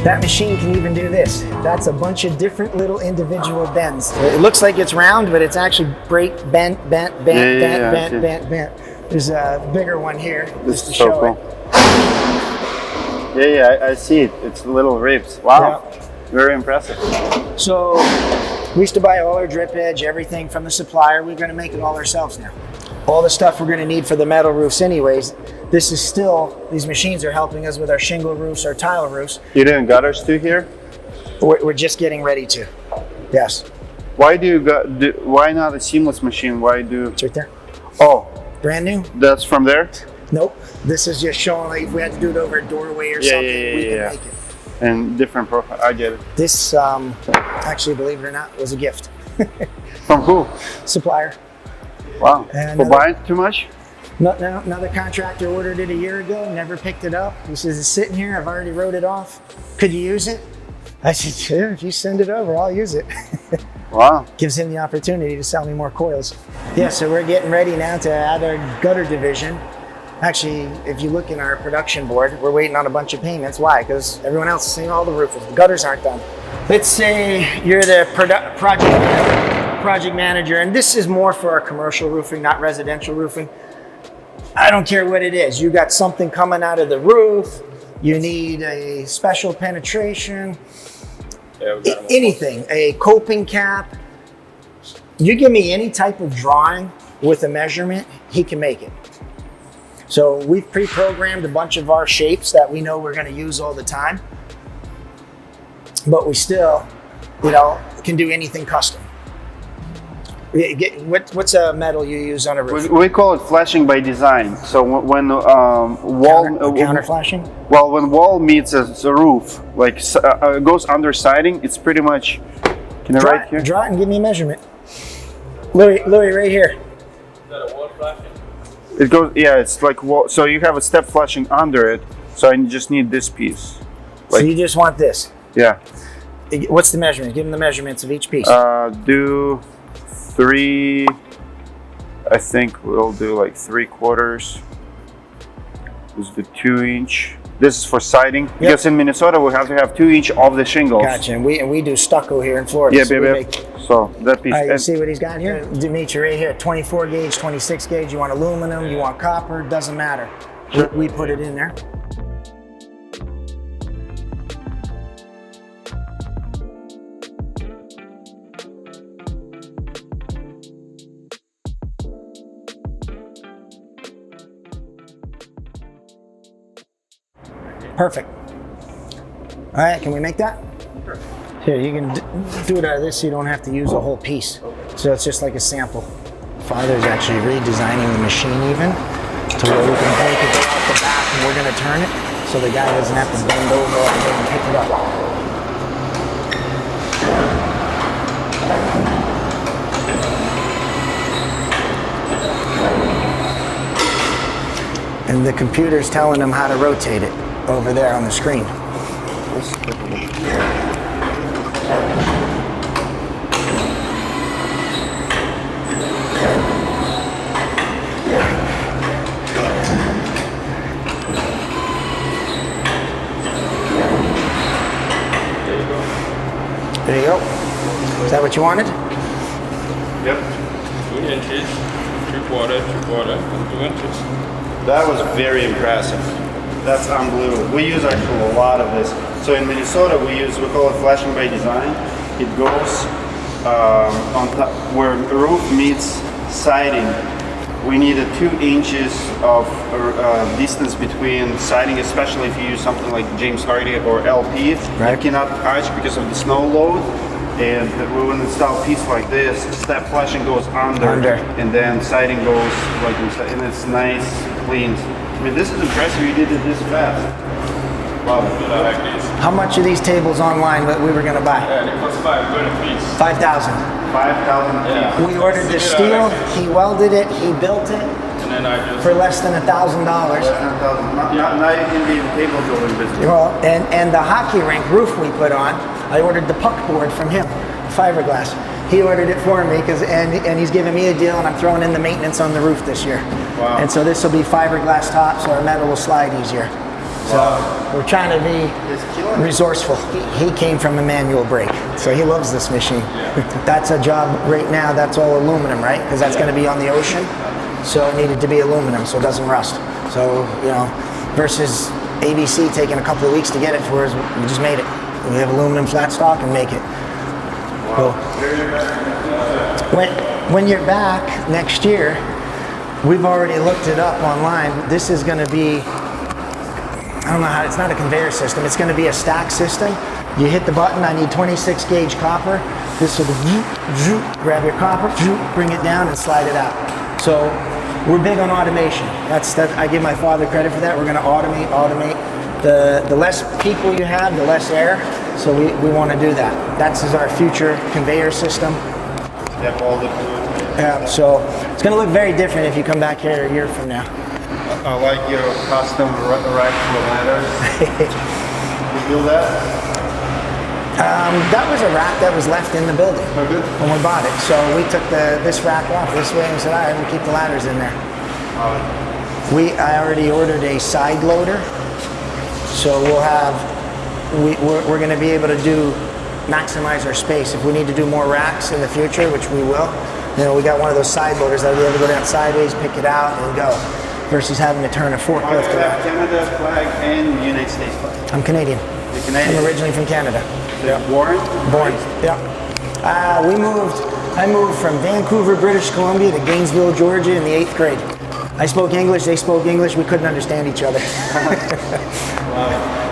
That machine can even do this. That's a bunch of different little individual bends. It looks like it's round, but it's actually bent. There's a bigger one here. This is so cool. Yeah, I see it. It's little ribs. Wow, yeah. Very impressive. So we used to buy all our drip edge, everything from the supplier. We're going to make it all ourselves now. All the stuff we're going to need for the metal roofs anyways. This is still, these machines are helping us with our shingle roofs, our tile roofs. You doing gutters too here? We're just getting ready to. Yes. Why why not a seamless machine? Why do? It's right there. Oh. Brand new. That's from there? Nope. This is just showing like if we had to do it over a doorway or something, we can make it. And different profile. I get it. This, actually, believe it or not, was a gift. From who? Supplier. Wow. For buying too much? No, another contractor ordered it a year ago, never picked it up. He says, it's sitting here, I've already wrote it off. Could you use it? I said, yeah, if you send it over, I'll use it. Wow. Gives him the opportunity to sell me more coils. Yeah, so we're getting ready now to add our gutter division. Actually, if you look in our production board, we're waiting on a bunch of payments. Why? Because everyone else is saying all the roofers, the gutters aren't done. Let's say you're the project manager, and this is more for our commercial roofing, not residential roofing. I don't care what it is. You got something coming out of the roof. You need a special penetration. Yeah, anything, a coping cap. You give me any type of drawing with a measurement, he can make it. So we've pre-programmed a bunch of our shapes that we know we're going to use all the time, but we still, can do anything custom. What's a metal you use on a roof? We call it flashing by design. So when counter flashing. Well, when wall meets a roof, like goes under siding, it's pretty much. Can I write here? Draw it and give me a measurement. Louis, right here. Is that a wall flashing? It goes. Yeah, it's like wall. So you have a step flashing under it. So I just need this piece. So you just want this. Yeah. What's the measurement? Give them the measurements of each piece. Do 3. I think we'll do like 3/4. This is the 2-inch. This is for siding. Yep. Because in Minnesota we have to have 2-inch of the shingles. Gotcha. And we do stucco here in Florida. Yeah, baby. So that piece. You see what he's got here? Dimitri, right here, 24 gauge, 26 gauge. You want aluminum, you want copper, doesn't matter. Sure. We put it in there. Perfect. All right, can we make that? Sure. Here, you can do it out of this so you don't have to use a whole piece. So it's just like a sample. Father's actually redesigning the machine even to where we can take it out the back and we're gonna turn it so the guy doesn't have to bend over and pick it up. And the computer's telling him how to rotate it over there on the screen. There you go. Is that what you wanted? Yep. 2 inches, 3/4, 3/4, and 2 inches. That was very impressive. That's unbelievable. We use actually a lot of this. So in Minnesota, we call it flashing by design. It goes on top where the roof meets siding. We needed 2 inches of distance between siding, especially if you use something like James Hardy or LP. Right. It cannot touch because of the snow load. And we will install a piece like this. Step flashing goes under, and then siding goes like inside, and it's nice, clean. I mean, this is impressive. You did it this fast. Wow, I like this. How much are these tables online that we were going to buy? Yeah, it costs $5 a piece. 5,000. 5,000 Yeah. We ordered the steel, he welded it, he built it And then I just... for less than $1,000. Not even the table building business. Well, and the hockey rink roof we put on, I ordered the puck board from him, fiberglass. He ordered it for me and he's giving me a deal, and I'm throwing in the maintenance on the roof this year. Wow. And so this will be fiberglass top, so our metal will slide easier. So we're trying to be resourceful. He came from a manual brake, so he loves this machine. That's a job right now, that's all aluminum, right? Because that's going to be on the ocean. So it needed to be aluminum so it doesn't rust. So, you know, versus ABC taking a couple of weeks to get it for us, we just made it. We have aluminum flat stock and make it. Cool. When you're back next year, we've already looked it up online. This is going to be, I don't know how, it's not a conveyor system. It's going to be a stack system. You hit the button, I need 26 gauge copper. This will grab your copper, bring it down and slide it out. So we're big on automation. I give my father credit for that. We're going to automate. The less people you have, the less air. So we want to do that. That's our future conveyor system. Have all the Yeah, so it's going to look very different if you come back here a year from now. I like your custom rack for ladders. You build that? That was a rack that was left in the building when we bought it. So we took this rack off this way and said, all right, we'll keep the ladders in there. I already ordered a side loader. So we're going to be able to maximize our space. If we need to do more racks in the future, which we will, you know, we got one of those side loaders that we'll be able to go down sideways, pick it out, and go, versus having to turn a forklift around. Canada flag and United States flag. I'm Canadian. You're Canadian? I'm originally from Canada. Yeah. Born? Yeah. I moved from Vancouver, British Columbia to Gainesville, Georgia in the 8th grade. I spoke English, they spoke English, we couldn't understand each other. Wow.